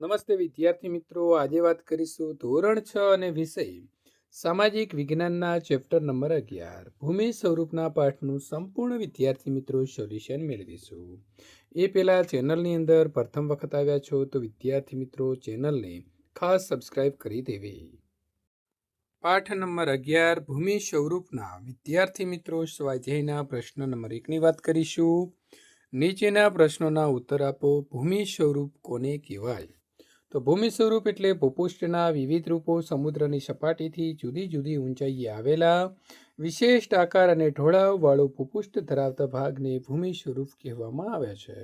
નમસ્તે વિદ્યાર્થી મિત્રો, આજે વાત કરીશું ધોરણ 6 અને વિષય સામાજિક વિજ્ઞાનના ચેપ્ટર નંબર 11 ભૂમિ સ્વરૂપના પાઠનું સંપૂર્ણ વિદ્યાર્થી મિત્રો સોલ્યુશન મેળવીશું। એ પહેલા ચેનલની અંદર પ્રથમ વખત આવ્યા છો તો વિદ્યાર્થી મિત્રો ચેનલને ખાસ સબસ્ક્રાઇબ કરી દેવી। પાઠ નંબર 11 ભૂમિ સ્વરૂપના વિદ્યાર્થી મિત્રો સ્વાધ્યાયના પ્રશ્ન નંબર 1ની વાત કરીશું। નીચેના પ્રશ્નોના ઉત્તર આપો। ભૂમિ સ્વરૂપ કોને કહેવાય? તો ભૂમિ સ્વરૂપ એટલે ભૂપૃષ્ઠના વિવિધ રૂપો સમુદ્રની સપાટીથી જુદી જુદી ઊંચાઈએ આવેલા વિશેષ આકાર અને ઢોળાવવાળું ભૂપૃષ્ઠ ધરાવતા ભાગને ભૂમિ સ્વરૂપ કહેવામાં આવે છે।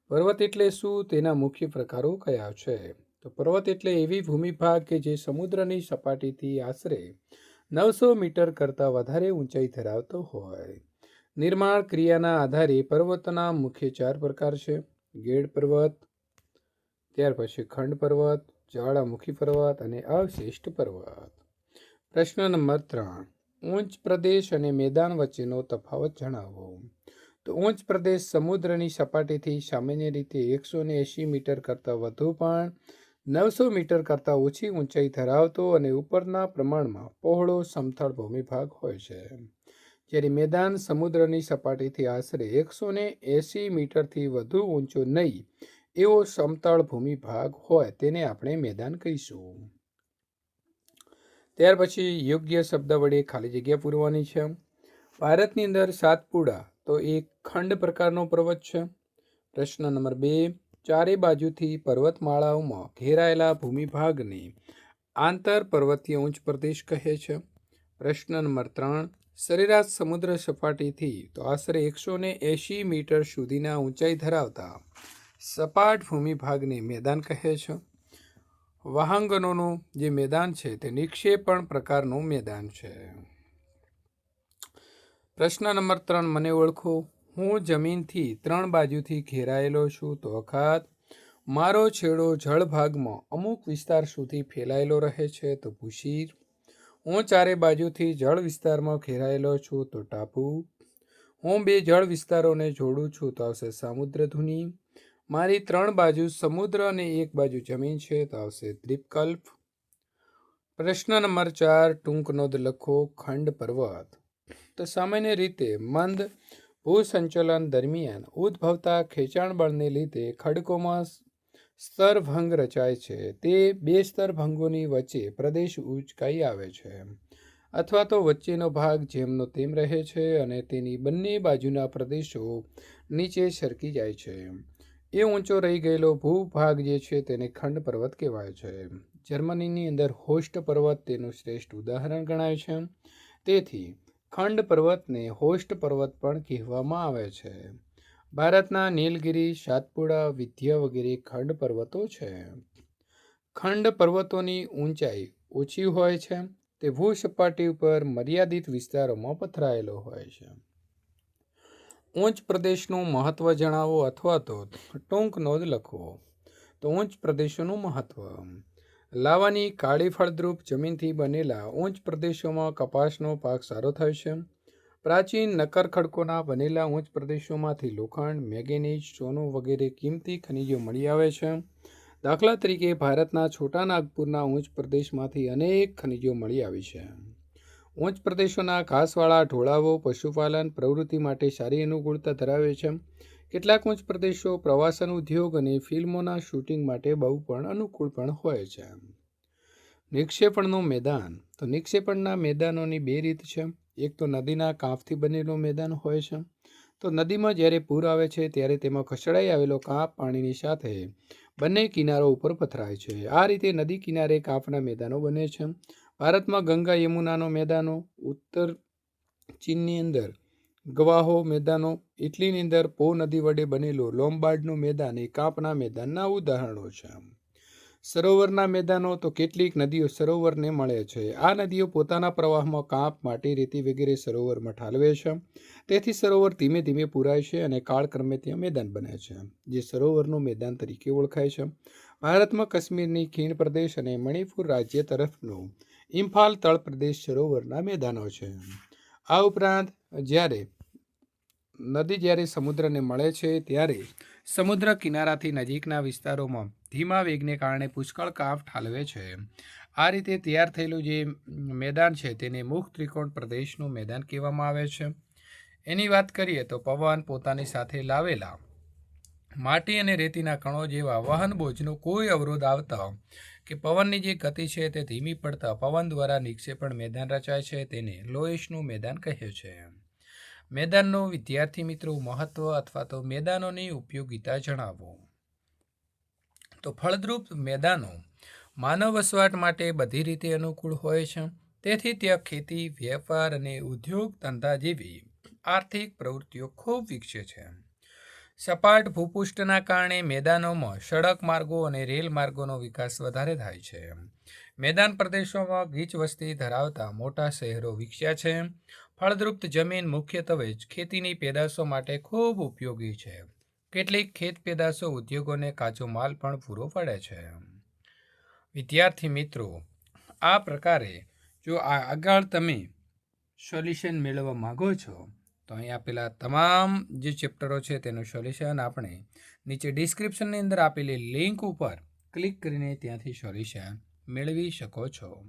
પર્વત એટલે શું? તેના મુખ્ય પ્રકારો કયા છે? તો પર્વત એટલે એવી ભૂમિભાગ કે જે સમુદ્રની સપાટીથી આશરે 900 મીટર કરતાં વધારે ઊંચાઈ ધરાવતો હોય। નિર્માણ ક્રિયાના આધારે પર્વતના મુખ્ય 4 પ્રકાર છે: ગેડ પર્વત, ત્યાર પછી ખંડ પર્વત, જ્વાળામુખી પર્વત અને અવશિષ્ટ પર્વત। પ્રશ્ન નંબર 3, ઉચ્ચ પ્રદેશ અને મેદાન વચ્ચેનો તફાવત જણાવો। તો ઉચ્ચ પ્રદેશ સમુદ્રની સપાટીથી સામાન્ય રીતે 180 મીટર કરતાં વધુ પણ 900 મીટર કરતાં ઓછી ઊંચાઈ ધરાવતો અને ઉપરના પ્રમાણમાં પહોળો સમતળ ભૂમિભાગ હોય છે, જ્યારે મેદાન સમુદ્રની સપાટીથી આશરે 180 મીટરથી વધુ ઊંચો નહીં એવો સમતળ ભૂમિભાગ હોય તેને આપણે મેદાન કહીશું। ત્યાર પછી યોગ્ય શબ્દ વડે ખાલી જગ્યા પૂરવાની છે। ભારતની અંદર સાતપુડા તો એક ખંડ પ્રકારનો પર્વત છે। પ્રશ્ન નંબર 2, ચારે બાજુથી પર્વતમાળાઓમાં ઘેરાયેલા ભૂમિભાગને આંતર પર્વતીય ઉચ્ચ પ્રદેશ કહે છે। પ્રશ્ન નંબર 3, સરેરાશ સમુદ્ર સપાટીથી તો આશરે 180 મીટર સુધીના ઊંચાઈ ધરાવતા સપાટ ભૂમિભાગને મેદાન કહે છે। વહાંગનોનું જે મેદાન છે તે નિક્ષેપણ પ્રકારનું મેદાન છે। પ્રશ્ન નંબર 3, મને ઓળખો। હું જમીનથી 3 બાજુથી ઘેરાયેલો છું તો અખાત। મારો છેડો જળભાગમાં અમુક વિસ્તાર સુધી ફેલાયેલો રહે છે તો ભૂશીર। હું ચારે બાજુથી જળ વિસ્તારમાં ઘેરાયેલો છું તો ટાપુ। હું 2 જળ વિસ્તારોને જોડું છું તો આવશે સામુદ્રધુની। મારી 3 બાજુ સમુદ્ર અને 1 બાજુ જમીન છે તો આવશે દ્વીપકલ્પ। પ્રશ્ન નંબર 4, ટૂંક નોંધ લખો। ખંડ પર્વત તો સામાન્ય રીતે મંદ ભૂસંચલન દરમિયાન ઉદ્ભવતા ખેંચાણબળને લીધે ખડકોમાં સ્તરભંગ રચાય છે। તે 2 સ્તરભંગોની વચ્ચે પ્રદેશ ઉંચકાઈ આવે છે અથવા તો વચ્ચેનો ભાગ જેમનો તેમ રહે છે અને તેની બંને બાજુના પ્રદેશો નીચે સરકી જાય છે। એ ઊંચો રહી ગયેલો ભૂભાગ જે છે તેને ખંડ પર્વત કહેવાય છે। જર્મનીની અંદર હોસ્ટ પર્વત તેનું શ્રેષ્ઠ ઉદાહરણ ગણાય છે, તેથી ખંડ પર્વતને હોસ્ટ પર્વત પણ કહેવામાં આવે છે। ભારતના નીલગિરી, સાતપુડા, વિંધ્ય વગેરે ખંડ પર્વતો છે। ખંડ પર્વતોની ઊંચાઈ ઓછી હોય છે, તે ભૂસપાટી ઉપર મર્યાદિત વિસ્તારોમાં પથરાયેલો હોય છે। ઉચ્ચ પ્રદેશનું મહત્વ જણાવો અથવા તો ટૂંક નોંધ લખો। તો ઉચ્ચ પ્રદેશોનું મહત્વ: લાવાની કાળી ફળદ્રુપ જમીનથી બનેલા ઉચ્ચ પ્રદેશોમાં કપાસનો પાક સારો થાય છે। પ્રાચીન નક્કર ખડકોના બનેલા ઉચ્ચ પ્રદેશોમાંથી લોખંડ, મેંગેનીઝ, સોનું વગેરે કિંમતી ખનિજો મળી આવે છે। દાખલા તરીકે ભારતના છોટા નાગપુરના ઉચ્ચ પ્રદેશમાંથી અનેક ખનિજો મળી આવી છે। ઉચ્ચ પ્રદેશોના ઘાસવાળા ઢોળાવો પશુપાલન પ્રવૃત્તિ માટે સારી અનુકૂળતા ધરાવે છે। કેટલાક ઉચ્ચ પ્રદેશો પ્રવાસન ઉદ્યોગ અને ફિલ્મોના શૂટિંગ માટે બહુ પણ અનુકૂળ પણ હોય છે। નિક્ષેપણનું મેદાન તો નિક્ષેપણના મેદાનોની 2 રીત છે। એક તો નદીના કાંપથી બનેલું મેદાન હોય છે। તો નદીમાં જ્યારે પૂર આવે છે ત્યારે તેમાં ખસડાઈ આવેલો કાંપ પાણીની સાથે બંને કિનારો ઉપર પથરાય છે। આ રીતે નદી કિનારે કાંપના મેદાનો બને છે। ભારતમાં ગંગા યમુનાનો મેદાનો, ઉત્તર ચીનની અંદર ગવાહો મેદાનો, ઇટલીની અંદર પો નદી વડે બનેલું લોમ્બાર્ડનું મેદાન એ કાંપના મેદાનના ઉદાહરણો છે। સરોવરના મેદાનો તો કેટલીક નદીઓ સરોવરને મળે છે। આ નદીઓ પોતાના પ્રવાહમાં કાંપ, માટી, રેતી વગેરે સરોવરમાં ઠાલવે છે, તેથી સરોવર ધીમે ધીમે પૂરાય છે અને કાળક્રમે ત્યાં મેદાન બને છે, જે સરોવરનું મેદાન તરીકે ઓળખાય છે। ભારતમાં કાશ્મીરની ખીણ પ્રદેશ અને મણિપુર રાજ્ય તરફનું ઇમ્ફાલ તળ પ્રદેશ સરોવરના મેદાનો છે। આ ઉપરાંત જ્યારે નદી જ્યારે સમુદ્રને મળે છે ત્યારે સમુદ્ર કિનારાથી નજીકના વિસ્તારોમાં ધીમા વેગને કારણે પુષ્કળ કાંપ ઠાલવે છે. આ રીતે તૈયાર થયેલું જે મેદાન છે તેને મુખ ત્રિકોણ પ્રદેશનું મેદાન કહેવામાં આવે છે. એની વાત કરીએ તો પવન પોતાની સાથે લાવેલા માટી અને રેતીના કણો જેવા વહન બોજનો કોઈ અવરોધ આવતા કે પવનની જે ગતિ છે તે ધીમી પડતા પવન દ્વારા નિક્ષેપણ મેદાન રચાય છે. તેને લોએશનું મેદાન કહે છે. મેદાનનું વિદ્યાર્થી મિત્રો મહત્વ અથવા તો મેદાનોની ઉપયોગિતા જણાવો. તો ફળદ્રુપ મેદાનો માનવ વસવાટ માટે બધી રીતે અનુકૂળ હોય છે. તેથી ત્યાં ખેતી, વેપાર અને ઉદ્યોગ ધંધા જેવી આર્થિક પ્રવૃત્તિઓ ખૂબ વિકસે છે. સપાટ ભૂપૃષ્ઠના કારણે મેદાનોમાં સડક માર્ગો અને રેલ માર્ગોનો વિકાસ વધારે થાય છે. મેદાન પ્રદેશોમાં ગીચ વસ્તી ધરાવતા મોટા શહેરો વિકસ્યા છે. ફળદ્રુપ જમીન મુખ્યત્વે ખેતીની પેદાશો માટે ખૂબ ઉપયોગી છે. કેટલીક ખેત પેદાશો ઉદ્યોગોને કાચો માલ પણ પૂરો પાડે છે. વિદ્યાર્થી મિત્રો, આ પ્રકારે જો આગળ તમે સોલ્યુશન મેળવવા માગો છો તો અહીં આપેલા તમામ જે ચેપ્ટરો છે તેનું સોલ્યુશન આપણે નીચે ડિસ્ક્રિપ્શનની અંદર આપેલી લિંક ઉપર ક્લિક કરીને ત્યાંથી સોલ્યુશન મેળવી શકો છો.